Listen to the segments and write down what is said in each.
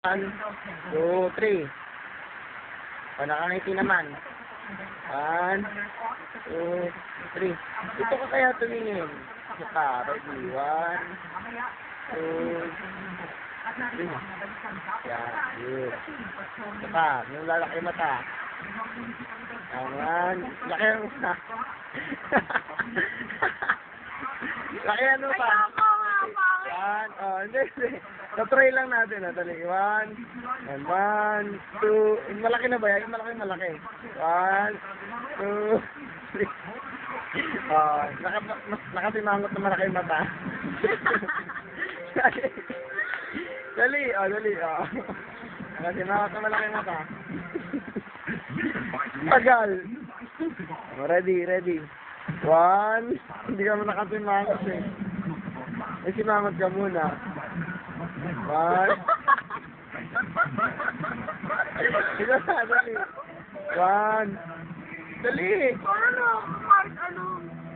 1, 2, 3. O, nakangiti naman. 1, 2, 3. Ito ka kaya tumingin. Isa pa. Ready? 1, 2, 3. Yan. Good. Isa pa. Yung lalaki mata. Yan. Laki ang mata. Laki ano pa? Yan. O, hindi. Na-try lang natin. Dali. 1, and 1, 2. Malaki na ba yan? Yung malaki. 1, 2, 3. Nakasimangot na malaki yung mata. Dali. Dali. Nakasimangot na malaki yung mata. Tagal. Ready. 1. Hindi ka mo nakasimangot eh. Eh, simangot ka muna. 1. Dali. 1. Dali.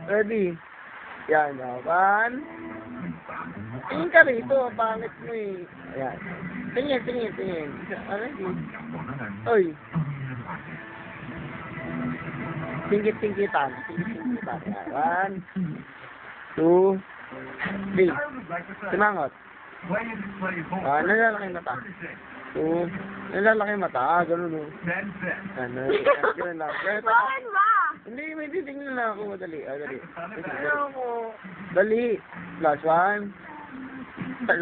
Ready. Yan. 1. Tingin ka rito. Pangit mo eh. Ayan. Tingin. Ready. Oy. Tingkit-tingkitan. 1, 2, 3. Simangot. Nalalaki mata. 2. Nalalaki mata. Ganun o. Ganun lang. Bakit ba? Hindi, may titingnan lang ako. Dali. Dali. Plus 1. 1.